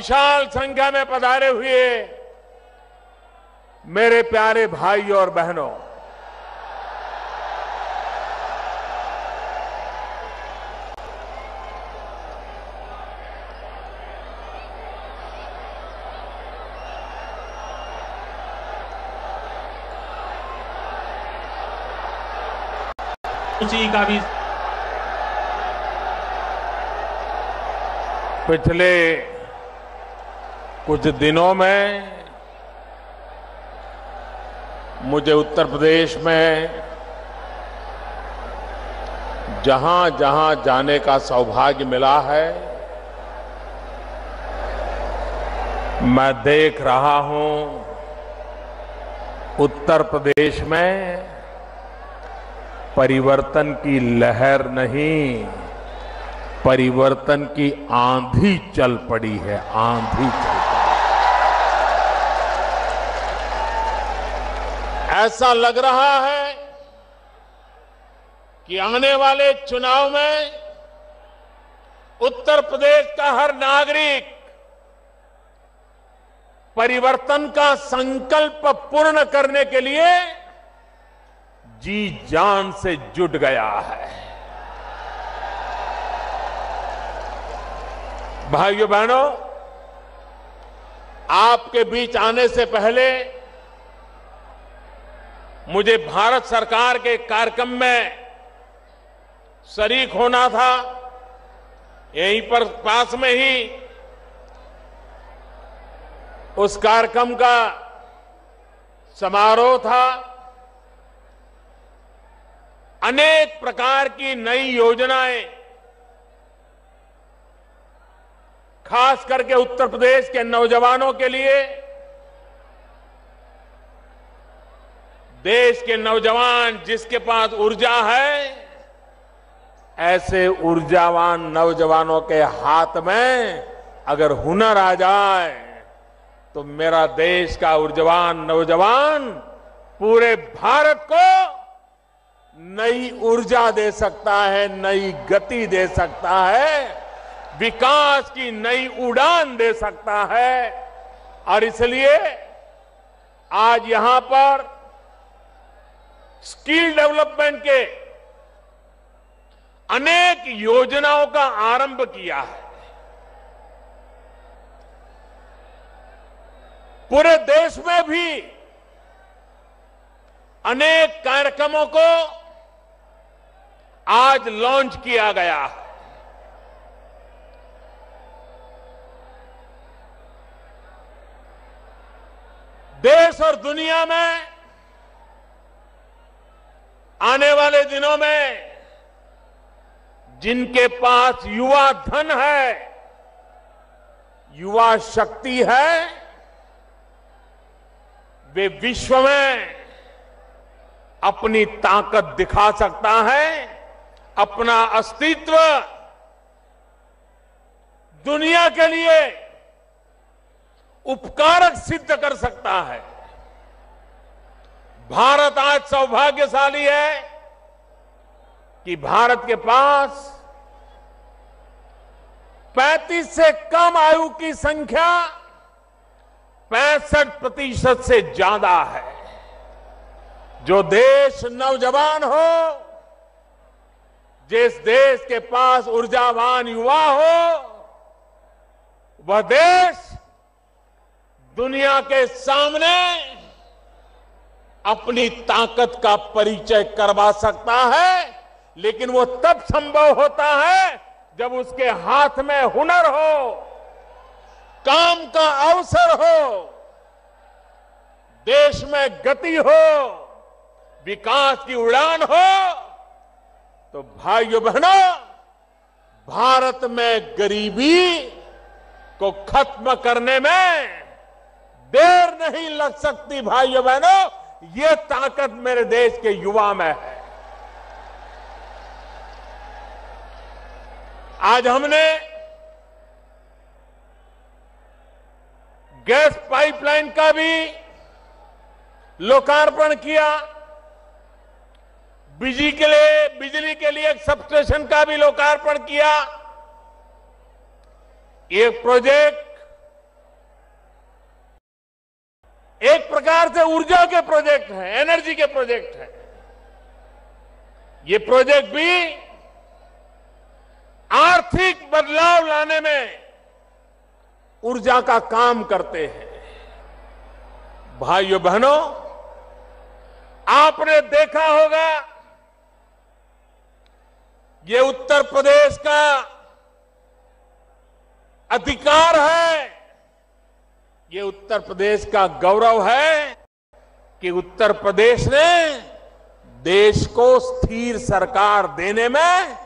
विशाल संख्या में पधारे हुए मेरे प्यारे भाइयों और बहनों, का भी पिछले कुछ दिनों में मुझे उत्तर प्रदेश में जहां जहां जाने का सौभाग्य मिला है, मैं देख रहा हूं उत्तर प्रदेश में परिवर्तन की लहर नहीं, परिवर्तन की आंधी चल पड़ी है, आंधी चल पड़ी। ऐसा लग रहा है कि आने वाले चुनाव में उत्तर प्रदेश का हर नागरिक परिवर्तन का संकल्प पूर्ण करने के लिए जी जान से जुट गया है। भाइयों बहनों, आपके बीच आने से पहले मुझे भारत सरकार के कार्यक्रम में शरीक होना था। यहीं पर पास में ही उस कार्यक्रम का समारोह था। अनेक प्रकार की नई योजनाएं खास करके उत्तर प्रदेश के नौजवानों के लिए, देश के नौजवान जिसके पास ऊर्जा है, ऐसे ऊर्जावान नौजवानों के हाथ में अगर हुनर आ जाए तो मेरा देश का ऊर्जावान नौजवान पूरे भारत को नई ऊर्जा दे सकता है, नई गति दे सकता है, विकास की नई उड़ान दे सकता है। और इसलिए आज यहां पर स्किल डेवलपमेंट के अनेक योजनाओं का आरंभ किया है। पूरे देश में भी अनेक कार्यक्रमों को आज लॉन्च किया गया है। देश और दुनिया में आने वाले दिनों में जिनके पास युवा धन है, युवा शक्ति है, वे विश्व में अपनी ताकत दिखा सकता है, अपना अस्तित्व दुनिया के लिए उपकारक सिद्ध कर सकता है। भारत आज सौभाग्यशाली है कि भारत के पास 35 से कम आयु की संख्या 65% से ज्यादा है। जो देश नौजवान हो, जिस देश के पास ऊर्जावान युवा हो, वह देश दुनिया के सामने अपनी ताकत का परिचय करवा सकता है। लेकिन वो तब संभव होता है जब उसके हाथ में हुनर हो, काम का अवसर हो, देश में गति हो, विकास की उड़ान हो। तो भाइयों बहनों, भारत में गरीबी को खत्म करने में देर नहीं लग सकती। भाइयों बहनों, ये ताकत मेरे देश के युवा में है। आज हमने गैस पाइपलाइन का भी लोकार्पण किया, बिजली के लिए एक सबस्टेशन का भी लोकार्पण किया। ये प्रोजेक्ट एक प्रकार से ऊर्जा के प्रोजेक्ट हैं, एनर्जी के प्रोजेक्ट हैं। ये प्रोजेक्ट भी आर्थिक बदलाव लाने में ऊर्जा का काम करते हैं। भाइयों बहनों, आपने देखा होगा ये उत्तर प्रदेश का अधिकार है, ये उत्तर प्रदेश का गौरव है कि उत्तर प्रदेश ने देश को स्थिर सरकार देने में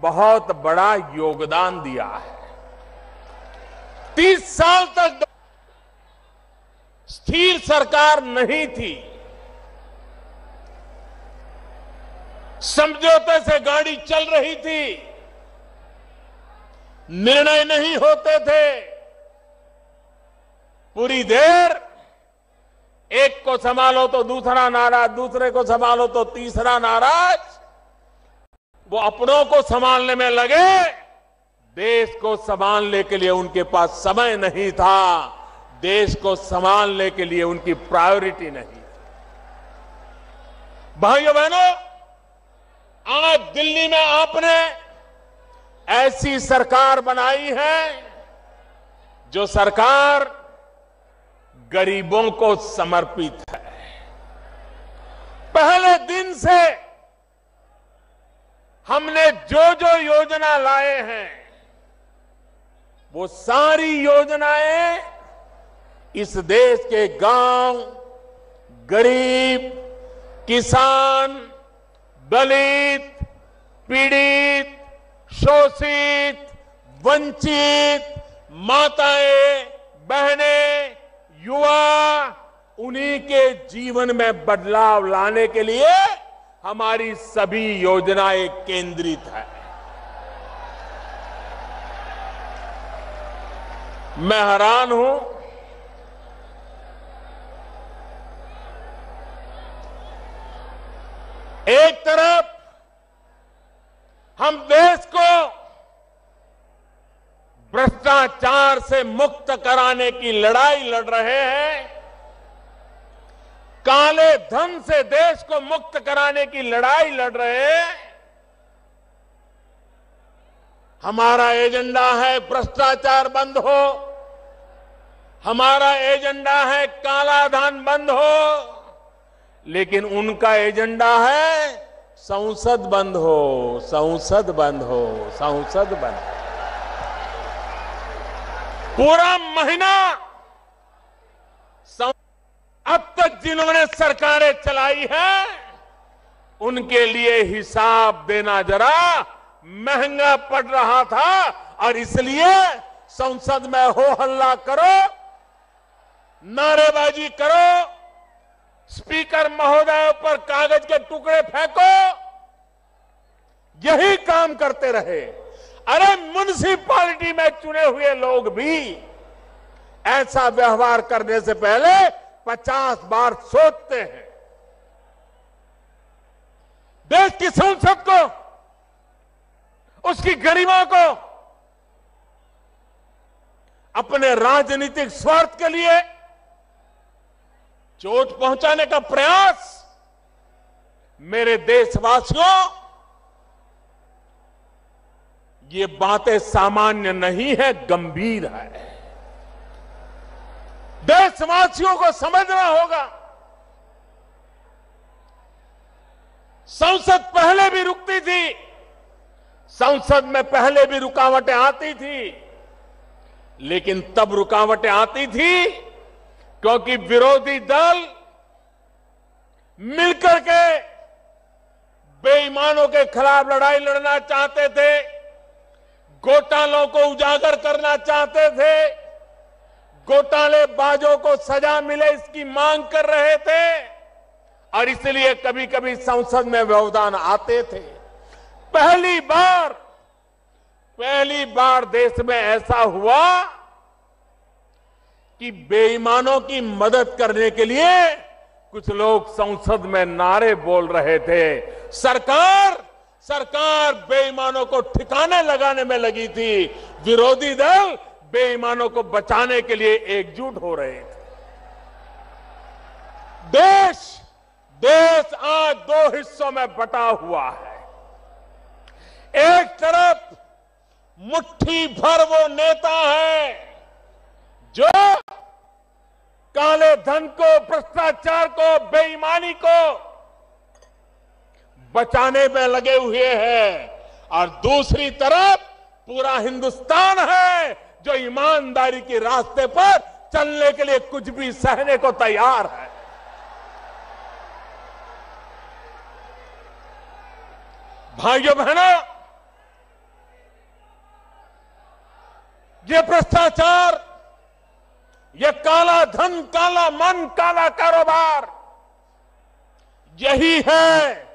बहुत बड़ा योगदान दिया है। 30 साल तक स्थिर सरकार नहीं थी, समझौते से गाड़ी चल रही थी, निर्णय नहीं होते थे, पूरी देर एक को संभालो तो दूसरा नाराज, दूसरे को संभालो तो तीसरा नाराज, वो अपनों को संभालने में लगे, देश को संभालने के लिए उनके पास समय नहीं था, देश को संभालने के लिए उनकी प्रायोरिटी नहीं थी। भाइयों बहनों, आज दिल्ली में आपने ऐसी सरकार बनाई है जो सरकार गरीबों को समर्पित है। पहले दिन से हमने जो जो योजना लाए हैं, वो सारी योजनाएं इस देश के गांव, गरीब, किसान, दलित, पीड़ित, शोषित, वंचित, माताएं, बहनें, युवा, उन्हीं के जीवन में बदलाव लाने के लिए हमारी सभी योजनाएं केंद्रित है। मैं हैरान हूं, एक तरफ हम देश को भ्रष्टाचार से मुक्त कराने की लड़ाई लड़ रहे हैं, काले धन से देश को मुक्त कराने की लड़ाई लड़ रहे हैं। हमारा एजेंडा है भ्रष्टाचार बंद हो, हमारा एजेंडा है काला धन बंद हो, लेकिन उनका एजेंडा है संसद बंद हो, संसद बंद हो, संसद बंद हो। पूरा महीना अब तक जिन्होंने सरकारें चलाई है, उनके लिए हिसाब देना जरा महंगा पड़ रहा था, और इसलिए संसद में हो हल्ला करो, नारेबाजी करो, स्पीकर महोदय पर कागज के टुकड़े फेंको, यही काम करते रहे। अरे म्युनिसिपैलिटी में चुने हुए लोग भी ऐसा व्यवहार करने से पहले 50 बार सोचते हैं। देश की संसद को, उसकी गरिमा को अपने राजनीतिक स्वार्थ के लिए चोट पहुंचाने का प्रयास, मेरे देशवासियों, ये बातें सामान्य नहीं है, गंभीर है। देशवासियों को समझना होगा, संसद पहले भी रुकती थी, संसद में पहले भी रुकावटें आती थी, लेकिन तब रुकावटें आती थी क्योंकि विरोधी दल मिलकर के बेईमानों के खिलाफ लड़ाई लड़ना चाहते थे, घोटालों को उजागर करना चाहते थे, घोटालेबाजों को सजा मिले इसकी मांग कर रहे थे, और इसलिए कभी कभी संसद में व्यवधान आते थे। पहली बार देश में ऐसा हुआ कि बेईमानों की मदद करने के लिए कुछ लोग संसद में नारे बोल रहे थे। सरकार बेईमानों को ठिकाने लगाने में लगी थी, विरोधी दल बेईमानों को बचाने के लिए एकजुट हो रहे थे। देश आज दो हिस्सों में बटा हुआ है। एक तरफ मुट्ठी भर वो नेता है जो काले धन को, भ्रष्टाचार को, बेईमानी को बचाने में लगे हुए हैं, और दूसरी तरफ पूरा हिंदुस्तान है जो ईमानदारी के रास्ते पर चलने के लिए कुछ भी सहने को तैयार है। भाइयों बहनों, ये भ्रष्टाचार, ये काला धन, काला मन, काला कारोबार, यही है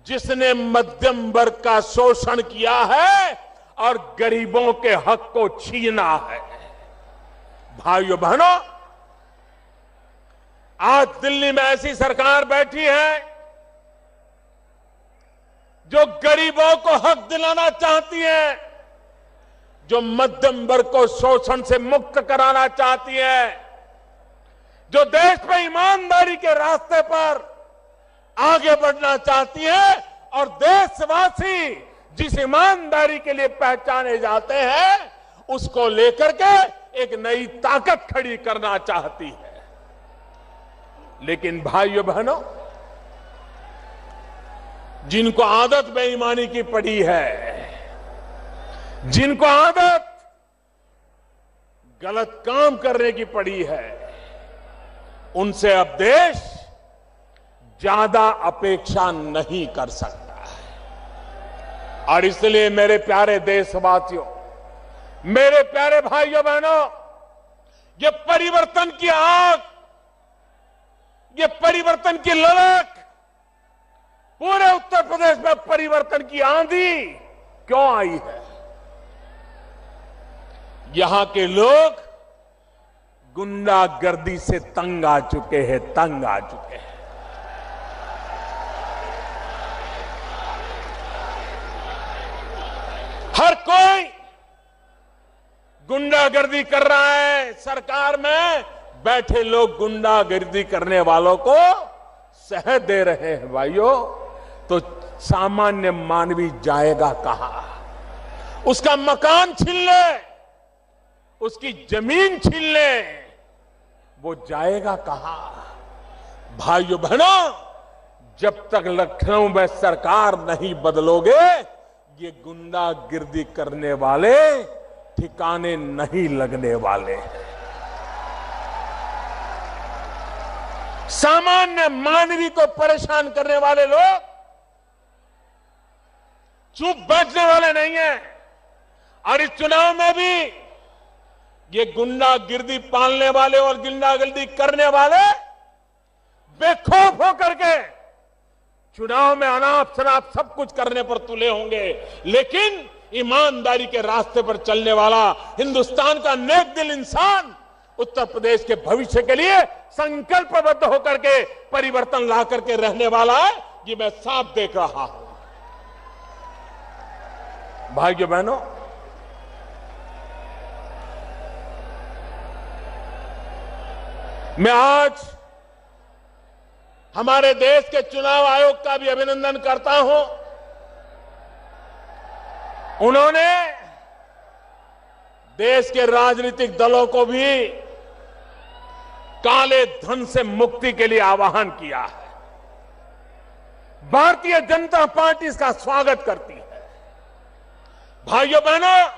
जिसने मध्यम वर्ग का शोषण किया है और गरीबों के हक को छीना है। भाइयों बहनों, आज दिल्ली में ऐसी सरकार बैठी है जो गरीबों को हक दिलाना चाहती है, जो मध्यम वर्ग को शोषण से मुक्त कराना चाहती है, जो देश में ईमानदारी के रास्ते पर आगे बढ़ना चाहती है, और देशवासी जिस ईमानदारी के लिए पहचाने जाते हैं उसको लेकर के एक नई ताकत खड़ी करना चाहती है। लेकिन भाइयों बहनों, जिनको आदत बेईमानी की पड़ी है, जिनको आदत गलत काम करने की पड़ी है, उनसे अब देश ज्यादा अपेक्षा नहीं कर सकता है। और इसलिए मेरे प्यारे देशवासियों, मेरे प्यारे भाइयों बहनों, ये परिवर्तन की आग, ये परिवर्तन की ललक, पूरे उत्तर प्रदेश में परिवर्तन की आंधी क्यों आई है? यहां के लोग गुंडागर्दी से तंग आ चुके हैं, तंग आ चुके हैं। हर कोई गुंडागर्दी कर रहा है। सरकार में बैठे लोग गुंडागर्दी करने वालों को सह दे रहे हैं। भाइयों, तो सामान्य मानवी जाएगा कहां? उसका मकान छीन ले, उसकी जमीन छीन ले, वो जाएगा कहां? भाइयों बहनों, जब तक लखनऊ में सरकार नहीं बदलोगे, ये गुंडागिर्दी करने वाले ठिकाने नहीं लगने वाले। सामान्य मानवी को परेशान करने वाले लोग चुप बैठने वाले नहीं हैं। और इस चुनाव में भी ये गुंडागिर्दी पालने वाले और गुंडागिर्दी करने वाले बेखौफ होकर के चुनाव में अनाप शनाप सब कुछ करने पर तुले होंगे, लेकिन ईमानदारी के रास्ते पर चलने वाला हिंदुस्तान का नेक दिल इंसान उत्तर प्रदेश के भविष्य के लिए संकल्पबद्ध होकर के परिवर्तन ला करके रहने वाला है, ये मैं साफ देख रहा हूं। भाइयों बहनों, मैं आज हमारे देश के चुनाव आयोग का भी अभिनंदन करता हूं। उन्होंने देश के राजनीतिक दलों को भी काले धन से मुक्ति के लिए आह्वान किया है। भारतीय जनता पार्टी इसका स्वागत करती है। भाइयों बहनों,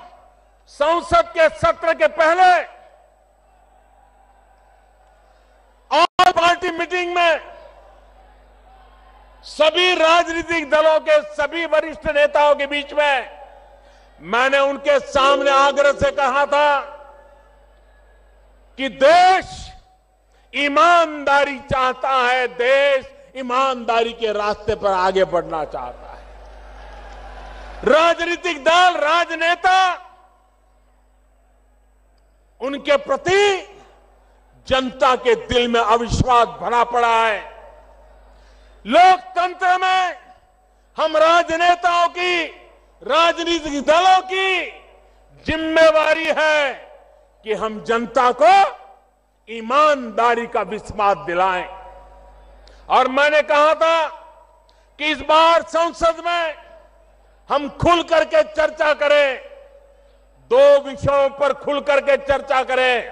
संसद के सत्र के पहले ऑल पार्टी मीटिंग में सभी राजनीतिक दलों के सभी वरिष्ठ नेताओं के बीच में मैंने उनके सामने आग्रह से कहा था कि देश ईमानदारी चाहता है, देश ईमानदारी के रास्ते पर आगे बढ़ना चाहता है। राजनीतिक दल, राजनेता, उनके प्रति जनता के दिल में अविश्वास भरा पड़ा है। लोकतंत्र में हम राजनेताओं की, राजनीतिक दलों की जिम्मेवारी है कि हम जनता को ईमानदारी का विश्वास दिलाएं। और मैंने कहा था कि इस बार संसद में हम खुल करके चर्चा करें, दो विषयों पर खुल करके चर्चा करें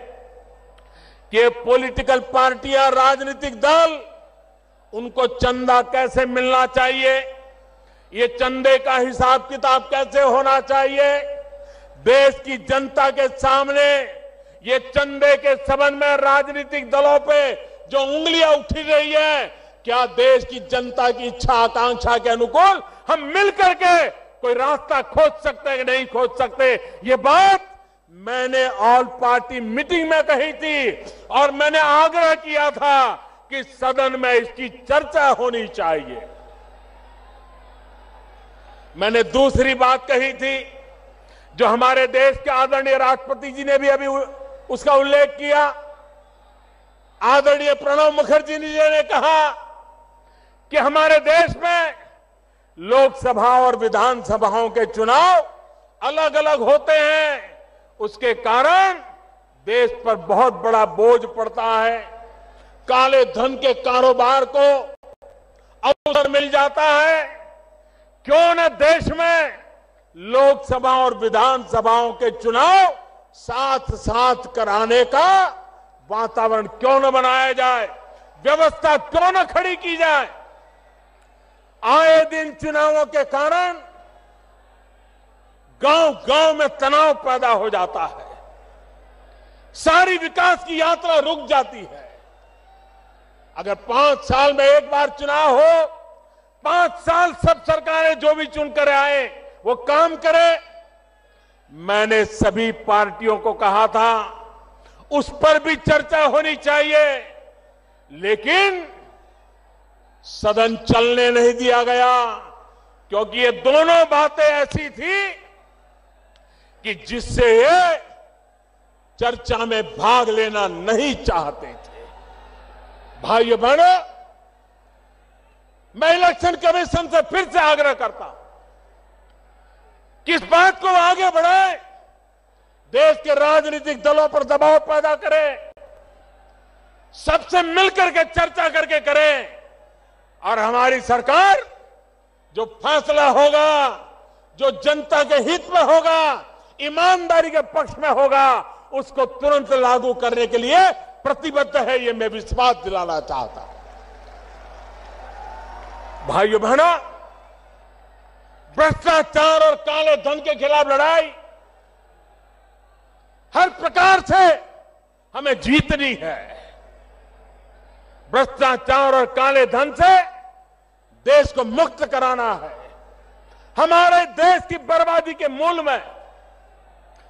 कि पॉलिटिकल पार्टियां, राजनीतिक दल, उनको चंदा कैसे मिलना चाहिए, ये चंदे का हिसाब किताब कैसे होना चाहिए, देश की जनता के सामने ये चंदे के संबंध में राजनीतिक दलों पे जो उंगलियां उठी रही है, क्या देश की जनता की इच्छा आकांक्षा के अनुकूल हम मिलकर के कोई रास्ता खोज सकते हैं कि नहीं खोज सकते। ये बात मैंने ऑल पार्टी मीटिंग में कही थी और मैंने आग्रह किया था कि सदन में इसकी चर्चा होनी चाहिए। मैंने दूसरी बात कही थी जो हमारे देश के आदरणीय राष्ट्रपति जी ने भी अभी उसका उल्लेख किया। आदरणीय प्रणब मुखर्जी जी ने कहा कि हमारे देश में लोकसभा और विधानसभाओं के चुनाव अलग अलग होते हैं, उसके कारण देश पर बहुत बड़ा बोझ पड़ता है, काले धन के कारोबार को अवसर मिल जाता है। क्यों न देश में लोकसभा और विधानसभाओं के चुनाव साथ साथ कराने का वातावरण क्यों न बनाया जाए, व्यवस्था क्यों न खड़ी की जाए। आए दिन चुनावों के कारण गांव गांव में तनाव पैदा हो जाता है, सारी विकास की यात्रा रुक जाती है। अगर 5 साल में एक बार चुनाव हो, 5 साल सब सरकारें जो भी चुनकर आए वो काम करे। मैंने सभी पार्टियों को कहा था उस पर भी चर्चा होनी चाहिए, लेकिन सदन चलने नहीं दिया गया क्योंकि ये दोनों बातें ऐसी थी कि जिससे ये चर्चा में भाग लेना नहीं चाहते थे। भाइयों बहनों, मैं इलेक्शन कमीशन से फिर से आग्रह करता हूं कि इस बात को आगे बढ़ाए, देश के राजनीतिक दलों पर दबाव पैदा करें, सबसे मिलकर के चर्चा करके करें और हमारी सरकार जो फैसला होगा, जो जनता के हित में होगा, ईमानदारी के पक्ष में होगा, उसको तुरंत लागू करने के लिए प्रतिबद्ध है, ये मैं विश्वास दिलाना चाहता हूं। भाइयों बहनों, भ्रष्टाचार और काले धन के खिलाफ लड़ाई हर प्रकार से हमें जीतनी है। भ्रष्टाचार और काले धन से देश को मुक्त कराना है। हमारे देश की बर्बादी के मूल में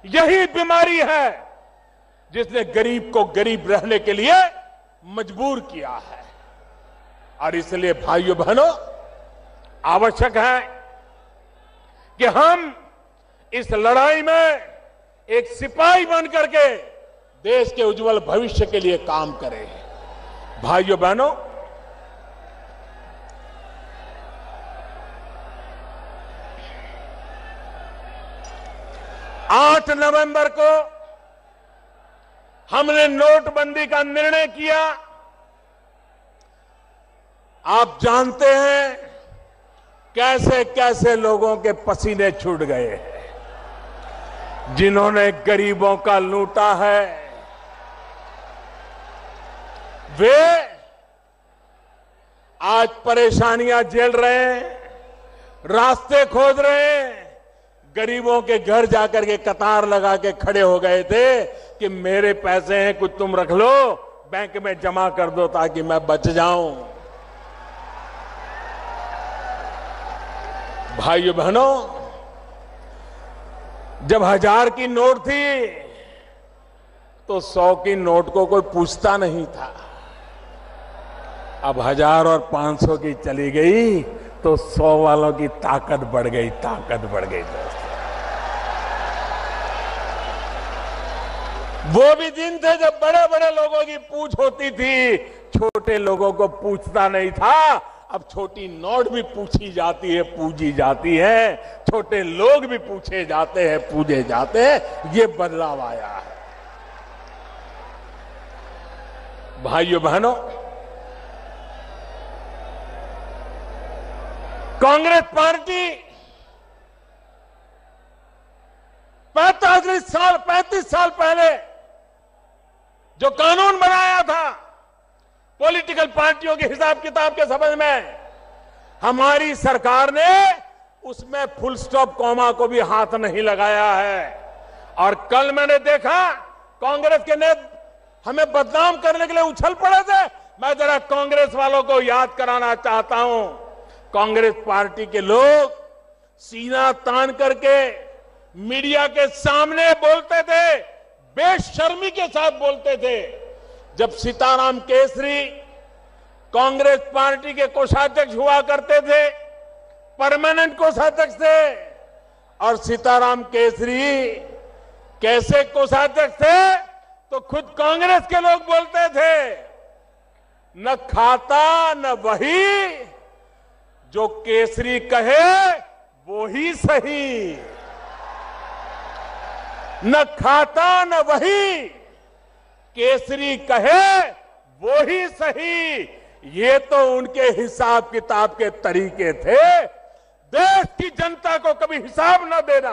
यही बीमारी है जिसने गरीब को गरीब रहने के लिए मजबूर किया है। और इसलिए भाइयों बहनों, आवश्यक है कि हम इस लड़ाई में एक सिपाही बनकर के देश के उज्जवल भविष्य के लिए काम करें। भाइयों बहनों, आठ नवंबर को हमने नोटबंदी का निर्णय किया। आप जानते हैं कैसे कैसे लोगों के पसीने छूट गए हैं, जिन्होंने गरीबों का लूटा है। वे आज परेशानियां झेल रहे हैं, रास्ते खोज रहे हैं। गरीबों के घर जाकर के कतार लगा के खड़े हो गए थे कि मेरे पैसे हैं, कुछ तुम रख लो, बैंक में जमा कर दो ताकि मैं बच जाऊं। भाइयों बहनों, जब 1000 की नोट थी तो 100 की नोट को कोई पूछता नहीं था। अब 1000 और 500 की चली गई तो 100 वालों की ताकत बढ़ गई, ताकत बढ़ गई। दोस्तों, वो भी दिन थे जब बड़े बड़े लोगों की पूछ होती थी, छोटे लोगों को पूछता नहीं था। अब छोटी नोट भी पूछी जाती है, पूजी जाती है, छोटे लोग भी पूछे जाते हैं, पूजे जाते हैं। ये बदलाव आया है। भाइयों बहनों, कांग्रेस पार्टी 35 साल पहले जो कानून बनाया था पॉलिटिकल पार्टियों के हिसाब किताब के संबंध में, हमारी सरकार ने उसमें फुल स्टॉप कॉमा को भी हाथ नहीं लगाया है। और कल मैंने देखा कांग्रेस के नेता हमें बदनाम करने के लिए उछल पड़े थे। मैं जरा कांग्रेस वालों को याद कराना चाहता हूं, कांग्रेस पार्टी के लोग सीना तान करके मीडिया के सामने बोलते थे, बेशर्मी के साथ बोलते थे। जब सीताराम केसरी कांग्रेस पार्टी के कोषाध्यक्ष हुआ करते थे, परमानेंट कोषाध्यक्ष थे, और सीताराम केसरी कैसे कोषाध्यक्ष थे तो खुद कांग्रेस के लोग बोलते थे, न खाता न वही, जो केसरी कहे वो ही सही। न खाता न वही, केसरी कहे वो ही सही। ये तो उनके हिसाब किताब के तरीके थे। देश की जनता को कभी हिसाब न देना,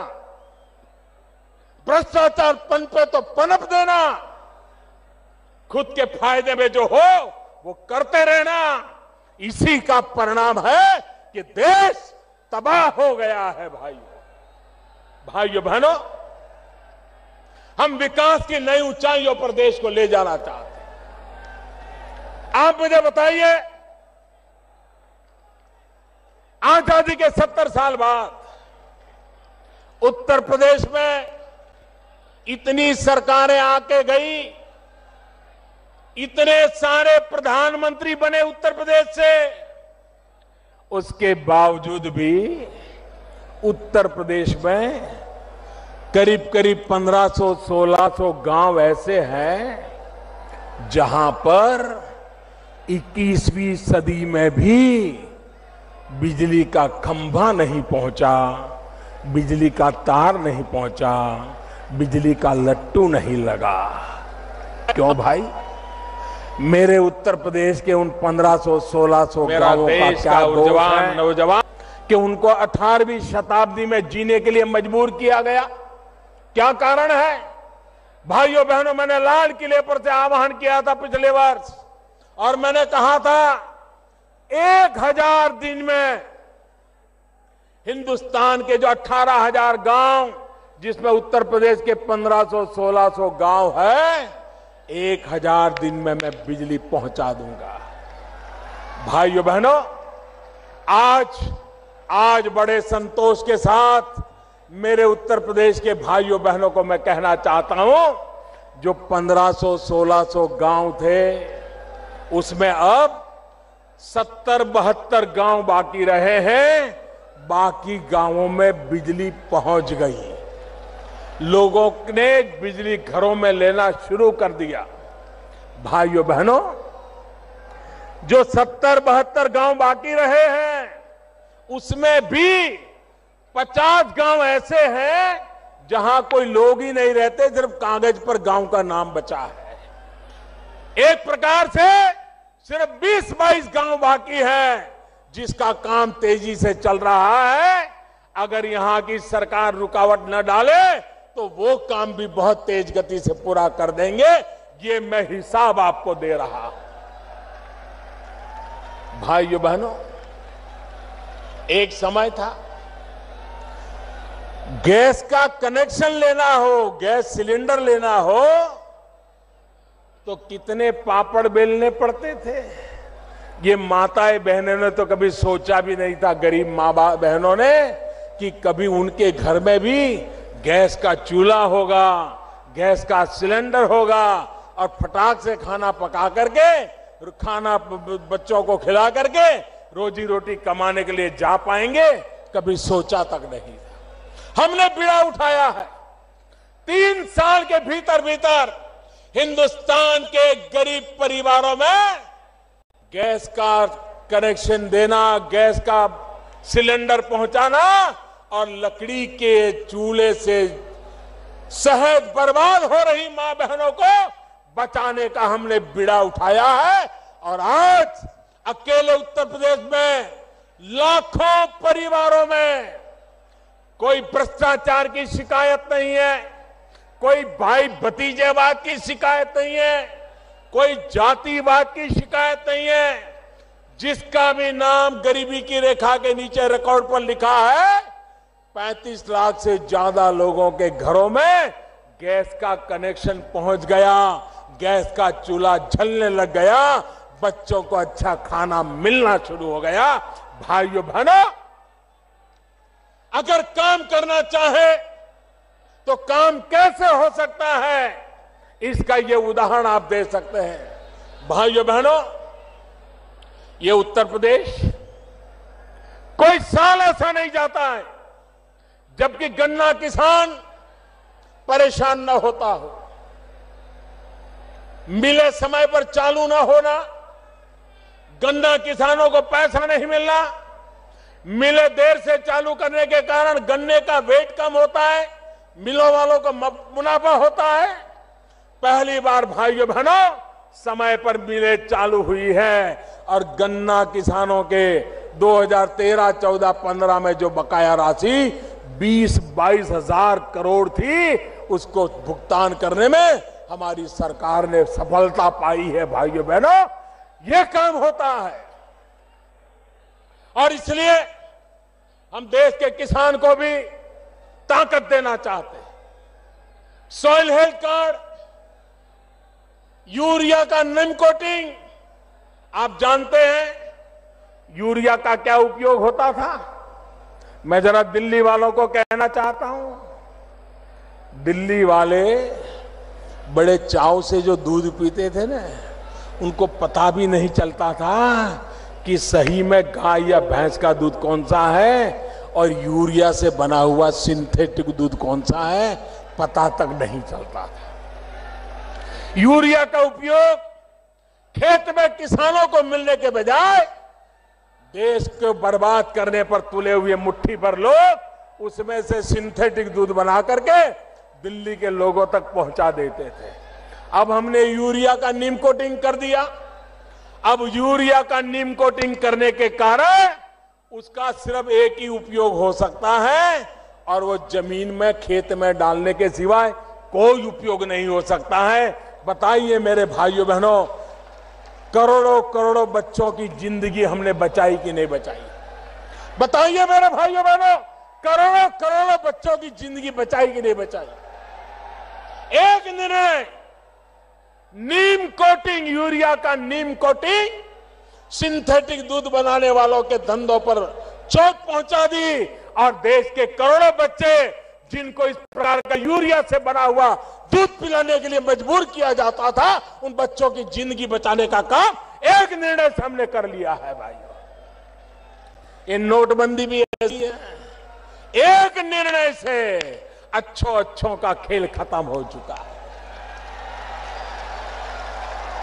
भ्रष्टाचार पनपे तो पनप देना, खुद के फायदे में जो हो वो करते रहना। इसी का परिणाम है कि देश तबाह हो गया है। भाइयों बहनों, हम विकास की नई ऊंचाइयों पर देश को ले जाना चाहते हैं। आप मुझे बताइए, आजादी के 70 साल बाद उत्तर प्रदेश में इतनी सरकारें आके गई, इतने सारे प्रधानमंत्री बने उत्तर प्रदेश से, उसके बावजूद भी उत्तर प्रदेश में करीब 1500-1600 गांव ऐसे हैं जहां पर 21वीं सदी में भी बिजली का खंभा नहीं पहुंचा, बिजली का तार नहीं पहुंचा, बिजली का लट्टू नहीं लगा। क्यों भाई? मेरे उत्तर प्रदेश के उन 1500-1600 गांवों का क्या नौजवान कि उनको 18वीं शताब्दी में जीने के लिए मजबूर किया गया? क्या कारण है? भाइयों बहनों, मैंने लाल किले पर से आह्वान किया था पिछले वर्ष, और मैंने कहा था 1000 दिन में हिंदुस्तान के जो 18,000 गांव, जिसमें उत्तर प्रदेश के 1500-1600 गांव है, 1000 दिन में मैं बिजली पहुंचा दूंगा। भाइयों बहनों, आज बड़े संतोष के साथ मेरे उत्तर प्रदेश के भाइयों बहनों को मैं कहना चाहता हूं, जो 1500-1600 गांव थे उसमें अब 70-72 गांव बाकी रहे हैं। बाकी गांवों में बिजली पहुंच गई, लोगों ने बिजली घरों में लेना शुरू कर दिया। भाइयों बहनों, जो 70-72 गांव बाकी रहे हैं उसमें भी 50 गांव ऐसे हैं जहां कोई लोग ही नहीं रहते, सिर्फ कागज पर गांव का नाम बचा है। एक प्रकार से सिर्फ 20-22 गांव बाकी है जिसका काम तेजी से चल रहा है। अगर यहां की सरकार रुकावट न डाले तो वो काम भी बहुत तेज गति से पूरा कर देंगे। ये मैं हिसाब आपको दे रहा हूं। भाइयों बहनों, एक समय था गैस का कनेक्शन लेना हो, गैस सिलेंडर लेना हो तो कितने पापड़ बेलने पड़ते थे। ये माताएं बहनों ने तो कभी सोचा भी नहीं था, गरीब माँ बाप बहनों ने, कि कभी उनके घर में भी गैस का चूल्हा होगा, गैस का सिलेंडर होगा, और फटाक से खाना पका करके, खाना बच्चों को खिला करके रोजी रोटी कमाने के लिए जा पाएंगे। कभी सोचा तक नहीं था। हमने बीड़ा उठाया है। 3 साल के भीतर हिंदुस्तान के गरीब परिवारों में गैस का कनेक्शन देना, गैस का सिलेंडर पहुंचाना और लकड़ी के चूल्हे से सहज बर्बाद हो रही मां बहनों को बचाने का हमने बीड़ा उठाया है। और आज अकेले उत्तर प्रदेश में लाखों परिवारों में कोई भ्रष्टाचार की शिकायत नहीं है, कोई भाई भतीजेवाद की शिकायत नहीं है, कोई जातिवाद की शिकायत नहीं है। जिसका भी नाम गरीबी की रेखा के नीचे रिकॉर्ड पर लिखा है, 35 लाख से ज्यादा लोगों के घरों में गैस का कनेक्शन पहुंच गया, गैस का चूल्हा जलने लग गया, बच्चों को अच्छा खाना मिलना शुरू हो गया। भाइयों बहनों, अगर काम करना चाहे तो काम कैसे हो सकता है, इसका ये उदाहरण आप दे सकते हैं। भाइयों बहनों, ये उत्तर प्रदेश, कोई साल ऐसा नहीं जाता है जबकि गन्ना किसान परेशान न होता हो। मिले समय पर चालू न होना, गन्ना किसानों को पैसा नहीं मिलना, मिले देर से चालू करने के कारण गन्ने का वेट कम होता है, मिलों वालों को मुनाफा होता है। पहली बार भाइयों बहनों समय पर मिले चालू हुई है और गन्ना किसानों के 2013, 14, 15 में जो बकाया राशि 20-22 हजार करोड़ थी, उसको भुगतान करने में हमारी सरकार ने सफलता पाई है। भाइयों बहनों, यह काम होता है और इसलिए हम देश के किसान को भी ताकत देना चाहते हैं। सॉइल हेल्थ कार्ड, यूरिया का निम कोटिंग, आप जानते हैं यूरिया का क्या उपयोग होता था। मैं जरा दिल्ली वालों को कहना चाहता हूं, दिल्ली वाले बड़े चाव से जो दूध पीते थे ना, उनको पता भी नहीं चलता था कि सही में गाय या भैंस का दूध कौन सा है और यूरिया से बना हुआ सिंथेटिक दूध कौन सा है, पता तक नहीं चलता था। यूरिया का उपयोग खेत में किसानों को मिलने के बजाय देश को बर्बाद करने पर तुले हुए मुट्ठी भर लोग उसमें से सिंथेटिक दूध बना करके दिल्ली के लोगों तक पहुंचा देते थे। अब हमने यूरिया का नीम कोटिंग कर दिया। अब यूरिया का नीम कोटिंग करने के कारण उसका सिर्फ एक ही उपयोग हो सकता है और वो जमीन में, खेत में डालने के सिवाय कोई उपयोग नहीं हो सकता है। बताइए मेरे भाइयों बहनों, करोड़ों करोड़ों बच्चों की जिंदगी हमने बचाई कि नहीं बचाई? बताइए मेरे भाइयों बहनों, करोड़ों करोड़ों बच्चों की जिंदगी बचाई कि नहीं बचाई? एक निर्णय, नीम कोटिंग, यूरिया का नीम कोटिंग सिंथेटिक दूध बनाने वालों के धंधों पर चोट पहुंचा दी और देश के करोड़ों बच्चे जिनको इस प्रकार का यूरिया से बना हुआ दूध पिलाने के लिए मजबूर किया जाता था, उन बच्चों की जिंदगी बचाने का काम एक निर्णय से हमने कर लिया है। भाइयों, ये नोटबंदी भी ऐसी है, एक निर्णय से अच्छों का खेल खत्म हो चुका है।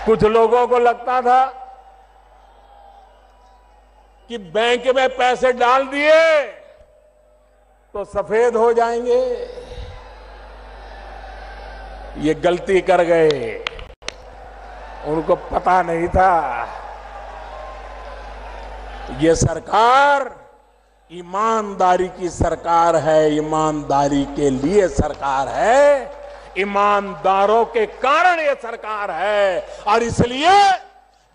कुछ लोगों को लगता था कि बैंक में पैसे डाल दिए तो सफेद हो जाएंगे। ये गलती कर गए, उनको पता नहीं था ये सरकार ईमानदारी की सरकार है, ईमानदारी के लिए सरकार है, ईमानदारों के कारण ये सरकार है। और इसलिए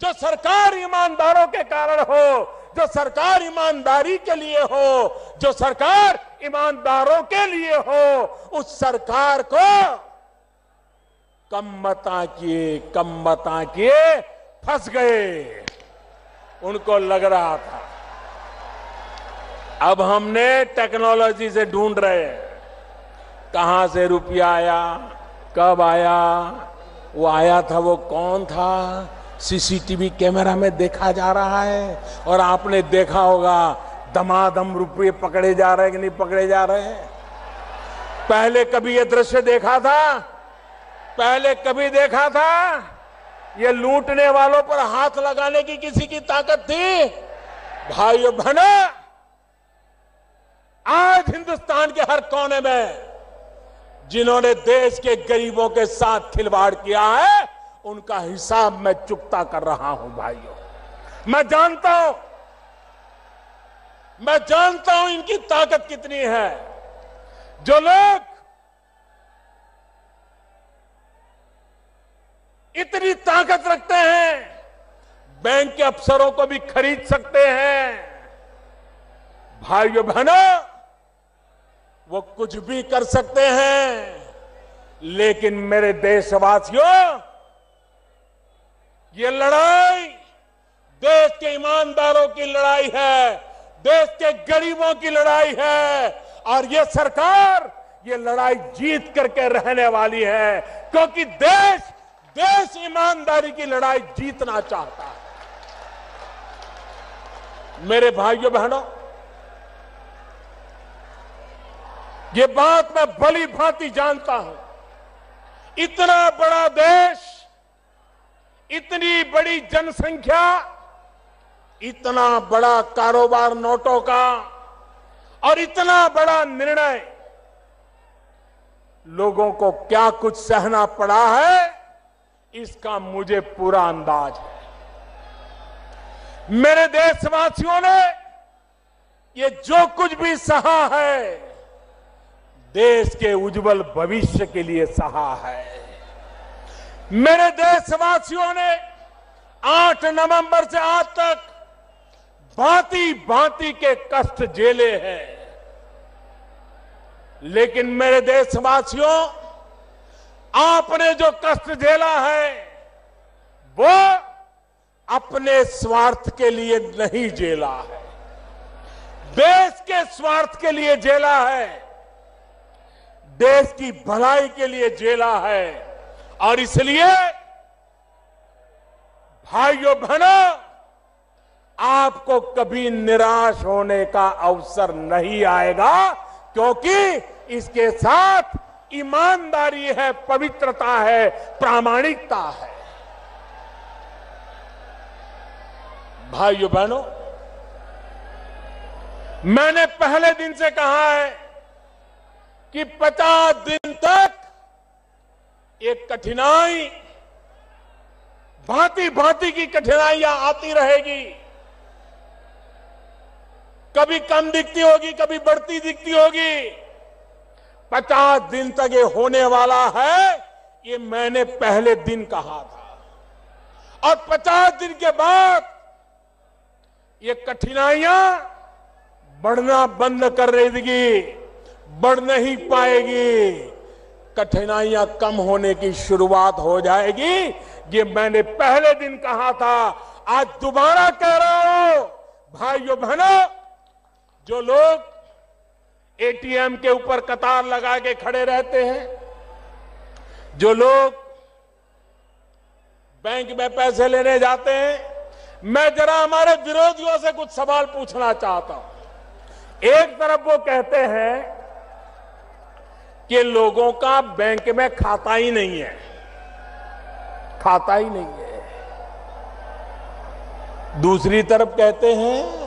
जो सरकार ईमानदारों के कारण हो, जो सरकार ईमानदारी के लिए हो, जो सरकार ईमानदारों के लिए हो, उस सरकार को कम मता किए फंस गए। उनको लग रहा था अब हमने टेक्नोलॉजी से ढूंढ रहे हैं कहां से रुपया आया, कब आया, वो आया था वो कौन था, सीसीटीवी कैमरा में देखा जा रहा है। और आपने देखा होगा दमादम रुपये पकड़े जा रहे हैं कि नहीं पकड़े जा रहे हैं। पहले कभी ये दृश्य देखा था? पहले कभी देखा था ये लूटने वालों पर हाथ लगाने की किसी की ताकत थी? भाइयों बहनों, आज हिंदुस्तान के हर कोने में जिन्होंने देश के गरीबों के साथ खिलवाड़ किया है, उनका हिसाब मैं चुकता कर रहा हूं। भाइयों, मैं जानता हूं मैं जानता हूं इनकी ताकत कितनी है। जो लोग इतनी ताकत रखते हैं, बैंक के अफसरों को भी खरीद सकते हैं। भाइयों बहनों, वो कुछ भी कर सकते हैं, लेकिन मेरे देशवासियों, ये लड़ाई देश के ईमानदारों की लड़ाई है, देश के गरीबों की लड़ाई है, और ये सरकार ये लड़ाई जीत करके रहने वाली है, क्योंकि देश ईमानदारी की लड़ाई जीतना चाहता है। मेरे भाइयों बहनों, ये बात मैं भली भांति जानता हूं। इतना बड़ा देश, इतनी बड़ी जनसंख्या, इतना बड़ा कारोबार नोटों का और इतना बड़ा निर्णय, लोगों को क्या कुछ सहना पड़ा है, इसका मुझे पूरा अंदाज है। मेरे देशवासियों ने ये जो कुछ भी सहा है, देश के उज्जवल भविष्य के लिए सहा है। मेरे देशवासियों ने 8 नवंबर से आज तक भांति भांति के कष्ट झेले हैं, लेकिन मेरे देशवासियों, आपने जो कष्ट झेला है वो अपने स्वार्थ के लिए नहीं झेला है, देश के स्वार्थ के लिए झेला है, देश की भलाई के लिए झेला है। और इसलिए भाइयों बहनों, आपको कभी निराश होने का अवसर नहीं आएगा, क्योंकि इसके साथ ईमानदारी है, पवित्रता है, प्रामाणिकता है। भाइयों बहनों, मैंने पहले दिन से कहा है कि 50 दिन तक एक कठिनाई, भांति भांति की कठिनाइयां आती रहेगी। कभी कम दिखती होगी, कभी बढ़ती दिखती होगी। 50 दिन तक ये होने वाला है, ये मैंने पहले दिन कहा था। और 50 दिन के बाद ये कठिनाइयां बढ़ना बंद कर देगी, बढ़ नहीं पाएगी, कठिनाइयां कम होने की शुरुआत हो जाएगी। ये मैंने पहले दिन कहा था, आज दोबारा कह रहा हूं। भाइयों बहनों, जो लोग एटीएम के ऊपर कतार लगा के खड़े रहते हैं, जो लोग बैंक में पैसे लेने जाते हैं, मैं जरा हमारे विरोधियों से कुछ सवाल पूछना चाहता हूं। एक तरफ वो कहते हैं कि लोगों का बैंक में खाता ही नहीं है, खाता ही नहीं है। दूसरी तरफ कहते हैं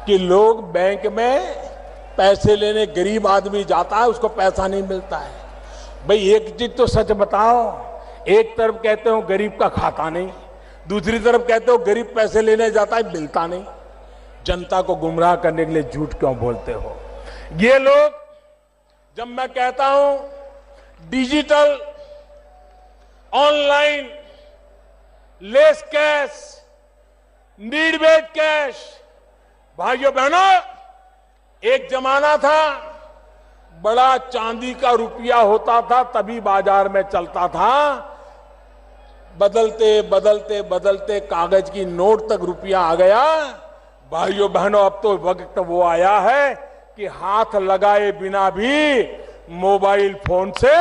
कि लोग बैंक में पैसे लेने, गरीब आदमी जाता है, उसको पैसा नहीं मिलता है। भाई एक चीज तो सच बताओ, एक तरफ कहते हो गरीब का खाता नहीं, दूसरी तरफ कहते हो गरीब पैसे लेने जाता है, मिलता नहीं। जनता को गुमराह करने के लिए झूठ क्यों बोलते हो? ये लोग, जब मैं कहता हूं digital, online, less cash, need based cash, भाइयों बहनों, एक जमाना था बड़ा चांदी का रुपया होता था तभी बाजार में चलता था। बदलते बदलते बदलते कागज की नोट तक रुपया आ गया। भाइयों बहनों, अब तो वक्त वो आया है कि हाथ लगाए बिना भी मोबाइल फोन से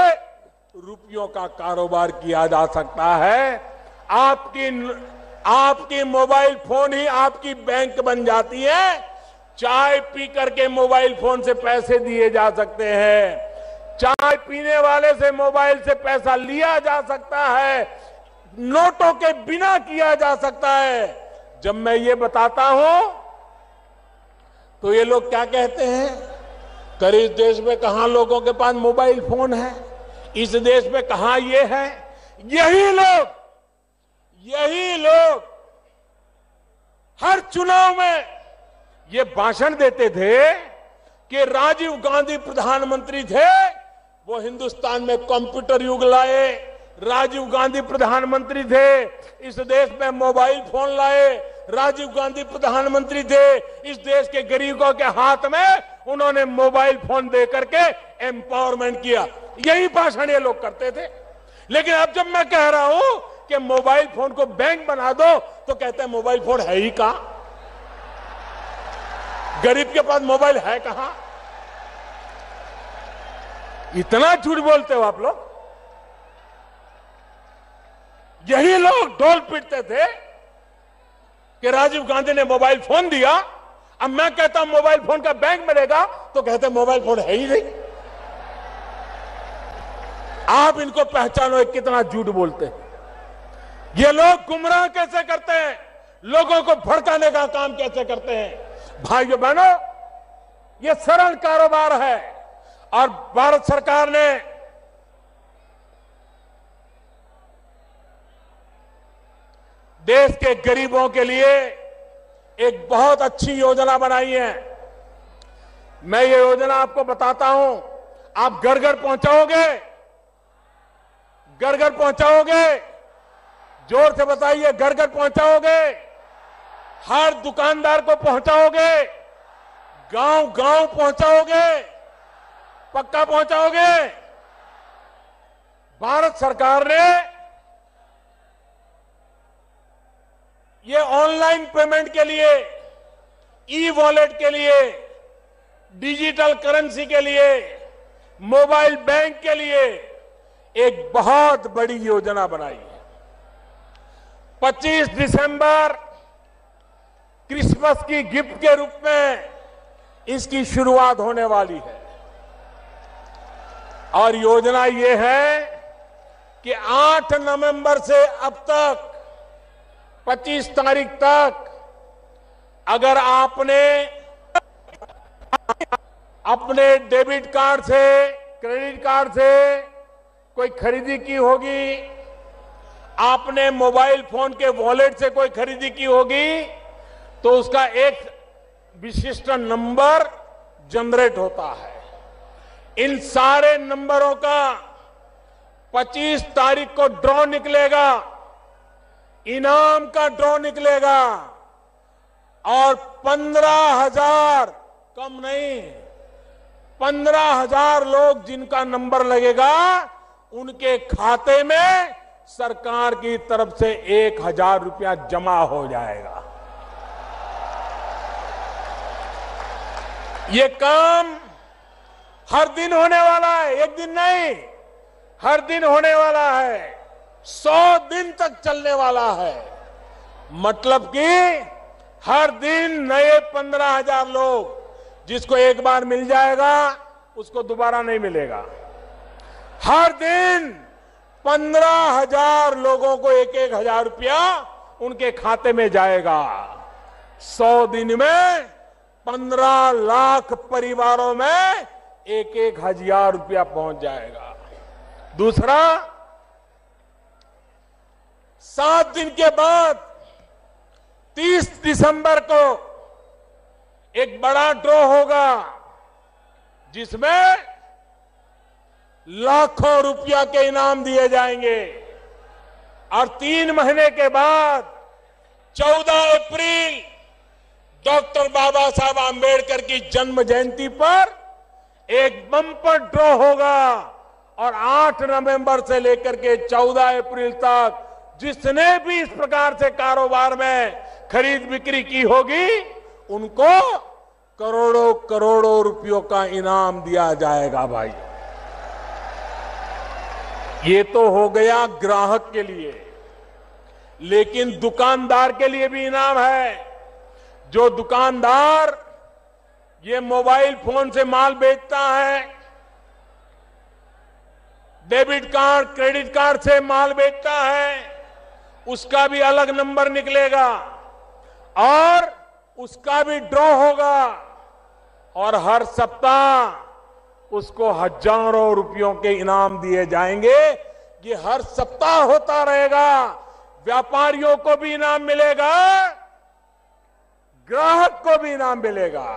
रुपयों का कारोबार किया जा सकता है। आपकी मोबाइल फोन ही आपकी बैंक बन जाती है। चाय पी करके मोबाइल फोन से पैसे दिए जा सकते हैं, चाय पीने वाले से मोबाइल से पैसा लिया जा सकता है, नोटों के बिना किया जा सकता है। जब मैं ये बताता हूं तो ये लोग क्या कहते हैं, कर इस देश में कहां लोगों के पास मोबाइल फोन है, इस देश में कहां ये है। यही लोग हर चुनाव में ये भाषण देते थे कि राजीव गांधी प्रधानमंत्री थे, वो हिंदुस्तान में कंप्यूटर युग लाए। राजीव गांधी प्रधानमंत्री थे, इस देश में मोबाइल फोन लाए। राजीव गांधी प्रधानमंत्री थे, इस देश के गरीबों के हाथ में उन्होंने मोबाइल फोन दे करके एम्पावरमेंट किया। यही भाषण ये लोग करते थे। लेकिन अब जब मैं कह रहा हूं कि मोबाइल फोन को बैंक बना दो, तो कहते हैं मोबाइल फोन है ही कहां, गरीब के पास मोबाइल है कहां। इतना झूठ बोलते हो आप लोग। यही लोग ढोल पीटते थे कि राजीव गांधी ने मोबाइल फोन दिया। अब मैं कहता हूं मोबाइल फोन का बैंक मिलेगा, तो कहते हैं मोबाइल फोन है ही नहीं। आप इनको पहचानो कितना झूठ बोलते हैं। ये लोग गुमराह कैसे करते हैं, लोगों को भड़काने का काम कैसे करते हैं। भाइयों बहनों, ये सरल कारोबार है और भारत सरकार ने देश के गरीबों के लिए एक बहुत अच्छी योजना बनाई है। मैं ये योजना आपको बताता हूं, आप घर घर पहुंचाओगे, घर घर पहुंचाओगे, जोर से बताइए, घर घर पहुंचाओगे, हर दुकानदार को पहुंचाओगे, गांव गांव पहुंचाओगे, पक्का पहुंचाओगे। भारत सरकार ने ये ऑनलाइन पेमेंट के लिए, ई वॉलेट के लिए, डिजिटल करेंसी के लिए, मोबाइल बैंक के लिए एक बहुत बड़ी योजना बनाई है। 25 दिसंबर क्रिसमस की गिफ्ट के रूप में इसकी शुरुआत होने वाली है। और योजना ये है कि 8 नवंबर से अब तक 25 तारीख तक अगर आपने अपने डेबिट कार्ड से, क्रेडिट कार्ड से कोई खरीदी की होगी, आपने मोबाइल फोन के वॉलेट से कोई खरीदी की होगी, तो उसका एक विशिष्ट नंबर जनरेट होता है। इन सारे नंबरों का 25 तारीख को ड्रॉ निकलेगा, इनाम का ड्रॉ निकलेगा और 15,000, कम नहीं, 15,000 लोग जिनका नंबर लगेगा उनके खाते में सरकार की तरफ से 1,000 रुपया जमा हो जाएगा। ये काम हर दिन होने वाला है, एक दिन नहीं, हर दिन होने वाला है, 100 दिन तक चलने वाला है। मतलब कि हर दिन नए 15,000 लोग, जिसको एक बार मिल जाएगा उसको दोबारा नहीं मिलेगा। हर दिन 15,000 लोगों को 1,000 रुपया उनके खाते में जाएगा। 100 दिन में 15 लाख परिवारों में 1,000 रुपया पहुंच जाएगा। दूसरा, 7 दिन के बाद 30 दिसंबर को एक बड़ा ड्रॉ होगा, जिसमें लाखों रुपया के इनाम दिए जाएंगे। और 3 महीने के बाद 14 अप्रैल डॉक्टर बाबा साहब आंबेडकर की जन्म जयंती पर एक बम्पर ड्रॉ होगा और 8 नवंबर से लेकर के 14 अप्रैल तक जिसने भी इस प्रकार से कारोबार में खरीद बिक्री की होगी उनको करोड़ों करोड़ों रुपयों का इनाम दिया जाएगा। भाई, ये तो हो गया ग्राहक के लिए, लेकिन दुकानदार के लिए भी इनाम है। जो दुकानदार ये मोबाइल फोन से माल बेचता है, डेबिट कार्ड, क्रेडिट कार्ड से माल बेचता है, उसका भी अलग नंबर निकलेगा और उसका भी ड्रॉ होगा और हर सप्ताह उसको हजारों रुपयों के इनाम दिए जाएंगे। ये हर सप्ताह होता रहेगा। व्यापारियों को भी इनाम मिलेगा, ग्राहक को भी इनाम मिलेगा।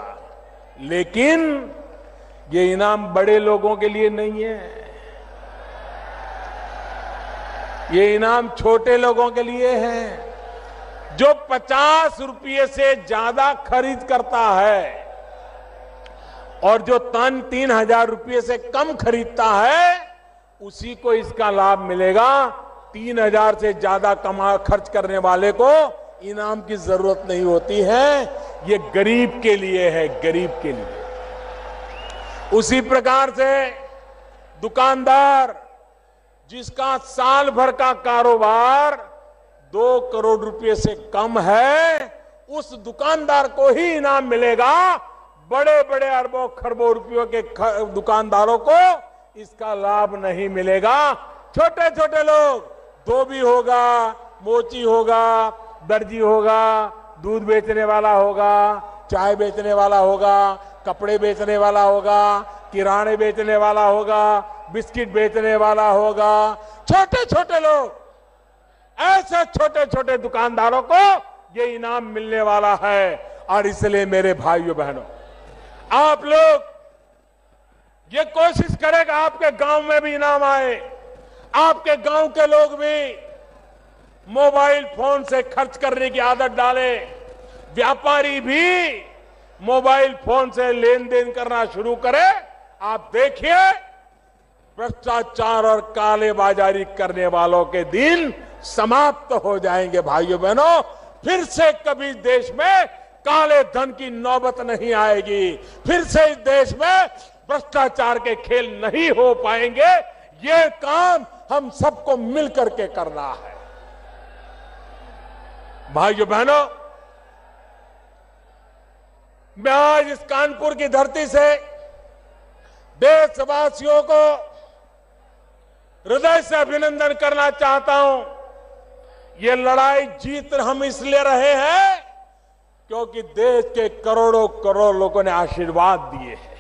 लेकिन ये इनाम बड़े लोगों के लिए नहीं है, ये इनाम छोटे लोगों के लिए है। जो 50 रुपये से ज्यादा खरीद करता है और जो 3,000 रुपये से कम खरीदता है, उसी को इसका लाभ मिलेगा। 3,000 से ज्यादा खर्च करने वाले को इनाम की जरूरत नहीं होती है। ये गरीब के लिए है, गरीब के लिए। उसी प्रकार से दुकानदार जिसका साल भर का कारोबार 2 करोड़ रुपए से कम है, उस दुकानदार को ही इनाम मिलेगा। बड़े बड़े अरबों खरबों रुपयों के दुकानदारों को इसका लाभ नहीं मिलेगा। छोटे छोटे लोग, धोबी होगा, मोची होगा, दर्जी होगा, दूध बेचने वाला होगा, चाय बेचने वाला होगा, कपड़े बेचने वाला होगा, किराने बेचने वाला होगा, बिस्किट बेचने वाला होगा, छोटे छोटे लोग, ऐसे छोटे छोटे दुकानदारों को ये इनाम मिलने वाला है। और इसलिए मेरे भाइयों बहनों, आप लोग ये कोशिश करेगा आपके गांव में भी इनाम आए, आपके गांव के लोग भी मोबाइल फोन से खर्च करने की आदत डालें, व्यापारी भी मोबाइल फोन से लेन देन करना शुरू करे। आप देखिए, भ्रष्टाचार और कालेबाजारी करने वालों के दिन समाप्त हो जाएंगे। भाइयों बहनों, फिर से कभी देश में काले धन की नौबत नहीं आएगी, फिर से इस देश में भ्रष्टाचार के खेल नहीं हो पाएंगे। ये काम हम सबको मिलकर के करना है। भाइयों बहनों, मैं आज इस कानपुर की धरती से देशवासियों को हृदय से अभिनंदन करना चाहता हूं। ये लड़ाई जीत हम इसलिए रहे हैं क्योंकि देश के करोड़ों करोड़ लोगों ने आशीर्वाद दिए हैं।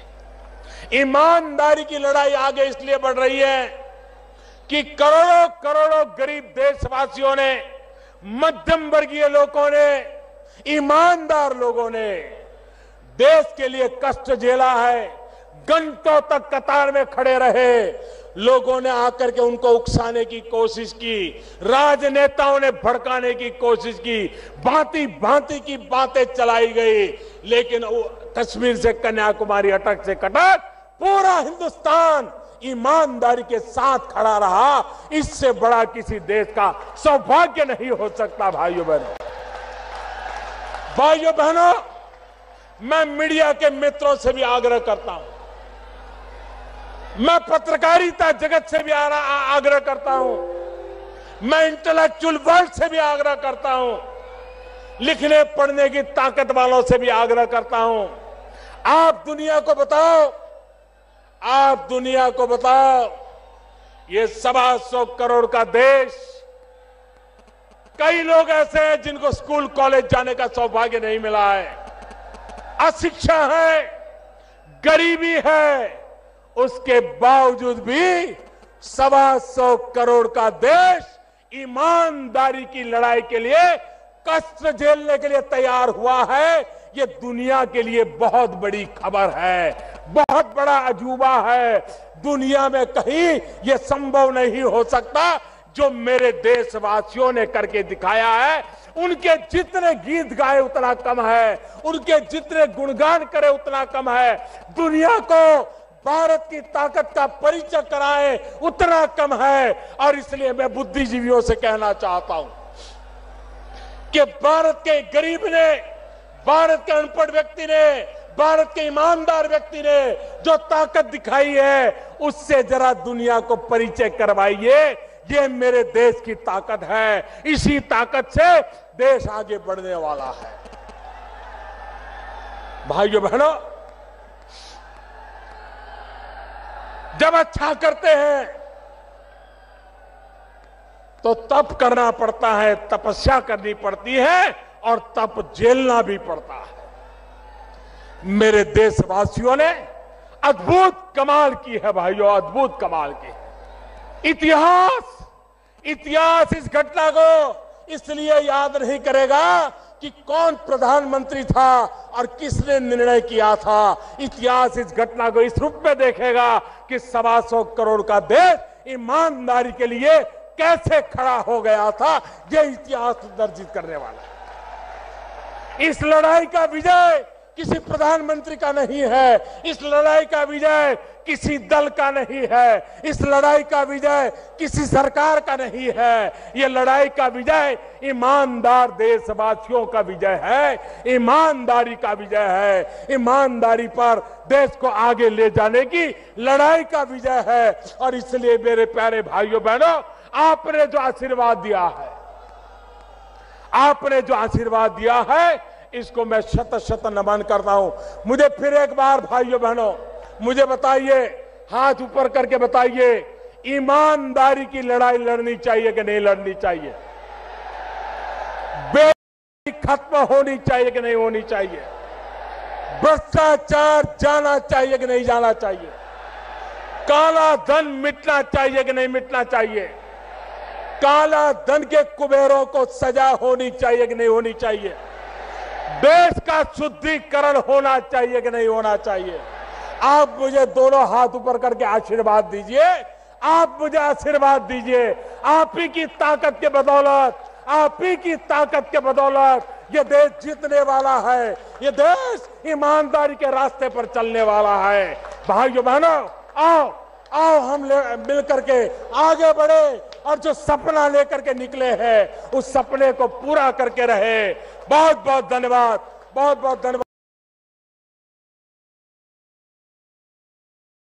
ईमानदारी की लड़ाई आगे इसलिए बढ़ रही है कि करोड़ों करोड़ों गरीब देशवासियों ने, मध्यम वर्गीय लोगों ने, ईमानदार लोगों ने देश के लिए कष्ट झेला है। घंटों तक कतार में खड़े रहे, लोगों ने आकर के उनको उकसाने की कोशिश की, राजनेताओं ने भड़काने की कोशिश की, भांति भांति की बातें चलाई गई। लेकिन कश्मीर से कन्याकुमारी, अटक से कटक, पूरा हिंदुस्तान ईमानदारी के साथ खड़ा रहा। इससे बड़ा किसी देश का सौभाग्य नहीं हो सकता। भाइयों बहनों, मैं मीडिया के मित्रों से भी आग्रह करता हूं, मैं पत्रकारिता जगत से भी आग्रह करता हूं, मैं इंटेलेक्चुअल वर्ल्ड से भी आग्रह करता हूं, लिखने पढ़ने की ताकत वालों से भी आग्रह करता हूं। आप दुनिया को बताओ, आप दुनिया को बताओ, ये 125 करोड़ का देश, कई लोग ऐसे हैं जिनको स्कूल कॉलेज जाने का सौभाग्य नहीं मिला है, अशिक्षा है, गरीबी है, उसके बावजूद भी 125 करोड़ का देश ईमानदारी की लड़ाई के लिए, कष्ट झेलने के लिए तैयार हुआ है। ये दुनिया के लिए बहुत बड़ी खबर है, बहुत बड़ा अजूबा है। दुनिया में कहीं ये संभव नहीं हो सकता जो मेरे देशवासियों ने करके दिखाया है। उनके जितने गीत गाए उतना कम है, उनके जितने गुणगान करे उतना कम है। दुनिया को भारत की ताकत का परिचय कराए उतना कम है। और इसलिए मैं बुद्धिजीवियों से कहना चाहता हूं कि भारत के गरीब ने, भारत के अनपढ़ व्यक्ति ने, भारत के ईमानदार व्यक्ति ने जो ताकत दिखाई है, उससे जरा दुनिया को परिचय करवाइए। ये मेरे देश की ताकत है, इसी ताकत से देश आगे बढ़ने वाला है। भाइयों बहनों, जब अच्छा करते हैं तो तप करना पड़ता है, तपस्या करनी पड़ती है और तप झेलना भी पड़ता है। मेरे देशवासियों ने अद्भुत कमाल की है भाइयों, अद्भुत कमाल की है। इतिहास इस घटना को इसलिए याद नहीं करेगा कि कौन प्रधानमंत्री था और किसने निर्णय किया था। इतिहास इस घटना को इस रूप में देखेगा कि 125 करोड़ का देश ईमानदारी के लिए कैसे खड़ा हो गया था। यह इतिहास दर्जित करने वाला है। इस लड़ाई का विजय किसी प्रधानमंत्री का नहीं है, इस लड़ाई का विजय किसी दल का नहीं है, इस लड़ाई का विजय किसी सरकार का नहीं है। ये लड़ाई का विजय ईमानदार देशवासियों का विजय है, ईमानदारी का विजय है। ईमानदारी पर देश को आगे ले जाने की लड़ाई का विजय है। और इसलिए मेरे प्यारे भाइयों बहनों, आपने जो आशीर्वाद दिया है, आपने जो आशीर्वाद दिया है, इसको मैं शत शत नमन करता हूं। मुझे फिर एक बार भाइयों बहनों, मुझे बताइए, हाथ ऊपर करके बताइए, ईमानदारी की लड़ाई लड़नी चाहिए कि नहीं लड़नी चाहिए? बेईमानी खत्म होनी चाहिए कि नहीं होनी चाहिए? भ्रष्टाचार जाना चाहिए कि नहीं जाना चाहिए? काला धन मिटना चाहिए कि नहीं मिटना चाहिए? काला धन के कुबेरों को सजा होनी चाहिए कि नहीं होनी चाहिए? देश का शुद्धिकरण होना चाहिए कि नहीं होना चाहिए? आप मुझे दोनों हाथ ऊपर करके आशीर्वाद दीजिए, आप मुझे आशीर्वाद दीजिए। आप ही की ताकत के बदौलत, आप ही की ताकत के बदौलत ये देश जीतने वाला है, ये देश ईमानदारी के रास्ते पर चलने वाला है। भाइयों बहनों, आओ आओ हम मिल करके आगे बढ़े और जो सपना लेकर के निकले हैं उस सपने को पूरा करके रहे। बहुत बहुत धन्यवाद, बहुत बहुत धन्यवाद।